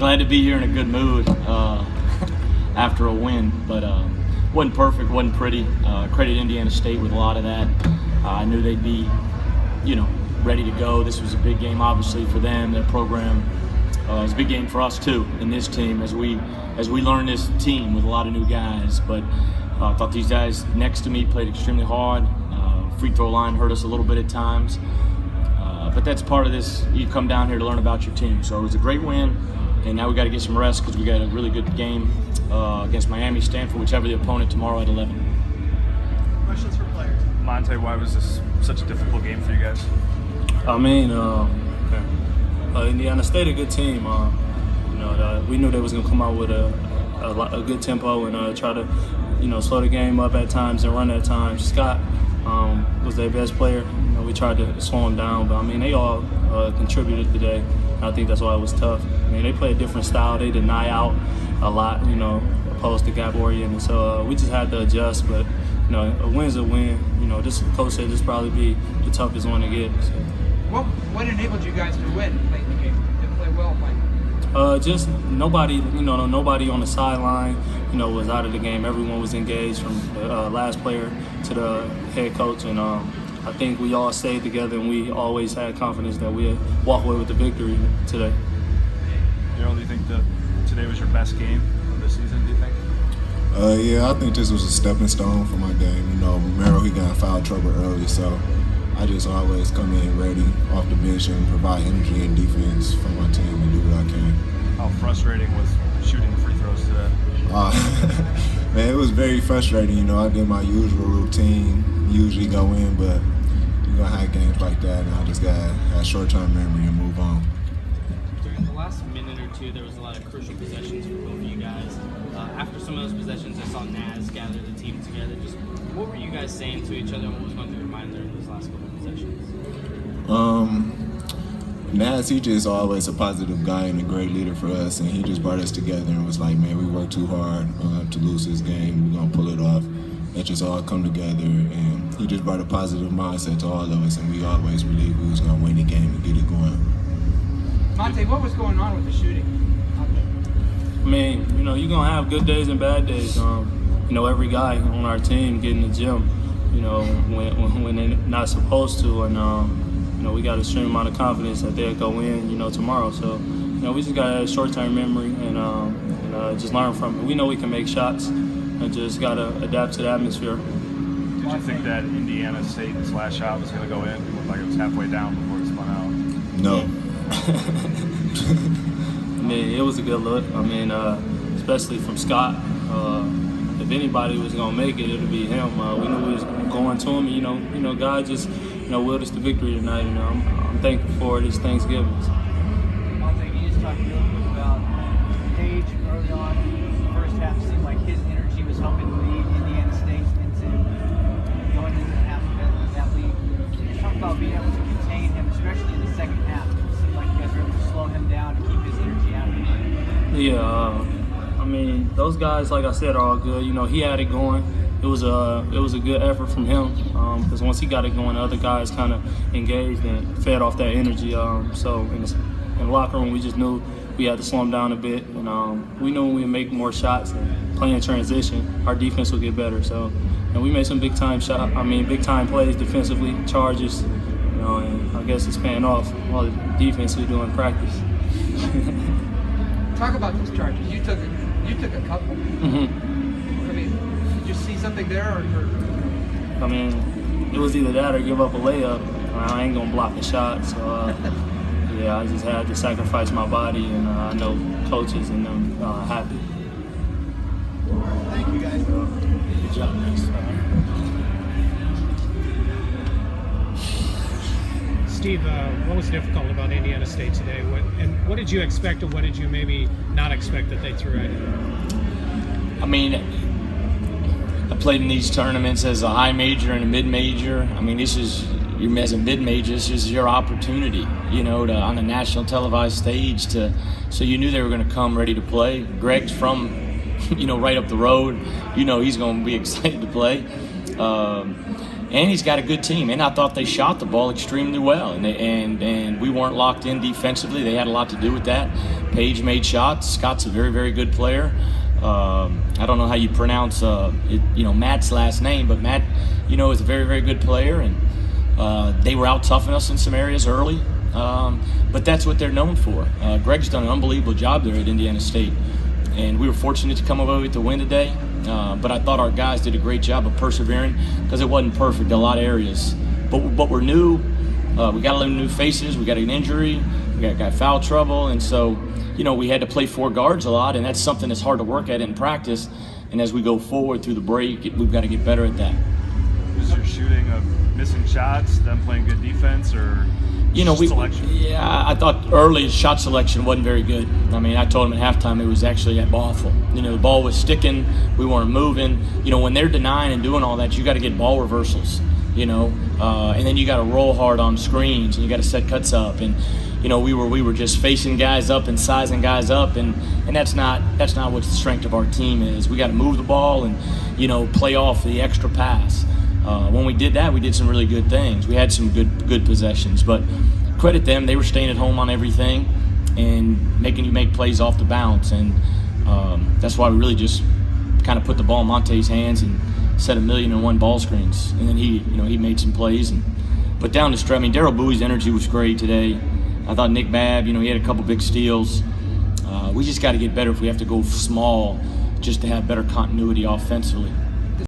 glad to be here in a good mood after a win, but wasn't perfect, wasn't pretty. Credit Indiana State with a lot of that. I knew they'd be, ready to go. This was a big game, obviously, for them, their program. It was a big game for us too, in this team, as we learn this team with a lot of new guys. But I thought these guys next to me played extremely hard. Free throw line hurt us a little bit at times. But that's part of this. You come down here to learn about your team. So it was a great win, and now we got to get some rest because we got a really good game against Miami, Stanford, whichever the opponent tomorrow at 11. Questions for players? Monte, why was this such a difficult game for you guys? I mean, Indiana State a good team. We knew they was gonna come out with a good tempo and try to, slow the game up at times and run at times. Scott was their best player. We tried to slow him down, but they all contributed today. I think that's why it was tough. They play a different style. They deny out a lot, opposed to gap oriented. So we just had to adjust. But a win's a win. This coach said this probably be the toughest one to get. So. What enabled you guys to win late in the game? To play well, Mike? Just nobody, nobody on the sideline, was out of the game. Everyone was engaged, from the last player to the head coach, and I think we all stayed together, and we always had confidence that we'd walk away with the victory today. Darrell, do you think that today was your best game of the season, do you think? Yeah, I think this was a stepping stone for my game. Merrill, he got in foul trouble early, so I just always come in ready off the bench and provide energy and defense for my team and do what I can. How frustrating was shooting the free throws today? Man, it was very frustrating. I did my usual routine, usually go in, but you're going to have games like that, and I just got to have short-term memory and move on. During the last minute or two, there was a lot of crucial possessions for both of you guys. After some of those possessions, I saw Naz gather the team together. Just what were you guys saying to each other, and what was going through your mind during those last couple of possessions? Naz, he just always a positive guy and a great leader for us, and he just brought us together and was like, man, we worked too hard to lose this game. We're going to pull it off. Let's just all come together, and he just brought a positive mindset to all of us, and we always believed we was going to win the game and get it going. Monte, what was going on with the shooting? You're going to have good days and bad days. Every guy on our team get in the gym, when they're not supposed to, and we got a certain amount of confidence that they'll go in, tomorrow. So, we just got a short-term memory and just learn from it. We know we can make shots and just got to adapt to the atmosphere. Did you think that Indiana State's last shot was going to go in? It looked like it was halfway down before it spun out. No. It was a good look. Especially from Scott. If anybody was gonna make it, it'd be him. We knew we was going to him. God just, willed us the victory tonight. I'm thankful for this Thanksgiving. Monte, can you just talk a little bit about Page early on in the first half? It seemed like his energy was helping lead Indiana State into going into the half of that lead. Can you talk about being able to contain him, especially in the second half? It seemed like you guys were able to slow him down and keep his energy out of him. Yeah. Those guys, like I said, are all good. He had it going. It was a good effort from him because once he got it going, the other guys kind of engaged and fed off that energy. So in the locker room, we just knew we had to slow him down a bit, and we knew when we make more shots and play in transition, our defense would get better. So, we made some big time plays defensively, charges, and I guess it's paying off while the defense we do in practice. Talk about those charges. You took a couple. Mm-hmm. Did you see something there, or? It was either that or give up a layup. I ain't gonna block a shot, so I just had to sacrifice my body, and I know coaches and them happy. Thank you, guys. Good job, guys. Steve, what was difficult about Indiana State today? What did you expect, and what did you maybe not expect that they threw at you? I played in these tournaments as a high major and a mid-major. As a mid-major, this is your opportunity, on a national televised stage so you knew they were going to come ready to play. Greg's from, right up the road. He's going to be excited to play. and he's got a good team. And I thought they shot the ball extremely well, and we weren't locked in defensively. They had a lot to do with that. Page made shots. Scott's a very, very good player. I don't know how you pronounce Matt's last name, but Matt, is a very, very good player, and they were out toughing us in some areas early. But that's what they're known for. Greg's done an unbelievable job there at Indiana State, and we were fortunate to come away with the win today. But I thought our guys did a great job of persevering because it wasn't perfect in a lot of areas. But we're new. We got a lot of new faces. We got an injury. We got foul trouble, and so we had to play 4 guards a lot, and that's something that's hard to work at in practice. And as we go forward through the break, we've got to get better at that. Is your shooting of missing shots, them playing good defense, or selection? Yeah, I thought early shot selection wasn't very good. I mean, I told them at halftime it was actually awful. The ball was sticking, we weren't moving. When they're denying and doing all that, you got to get ball reversals. And then you got to roll hard on screens, and you got to set cuts up, and we were just facing guys up and sizing guys up, and that's not what the strength of our team is. We got to move the ball and play off the extra pass. When we did that, we did some really good things. We had some good possessions, but credit them. They were staying at home on everything and making you make plays off the bounce, and that's why we really just kind of put the ball in Monte's hands and set 1,000,001 ball screens, and then he made some plays. But down the stretch, Darrell Bowie's energy was great today. I thought Nick Babb, he had a couple big steals. We just got to get better if we have to go small just to have better continuity offensively.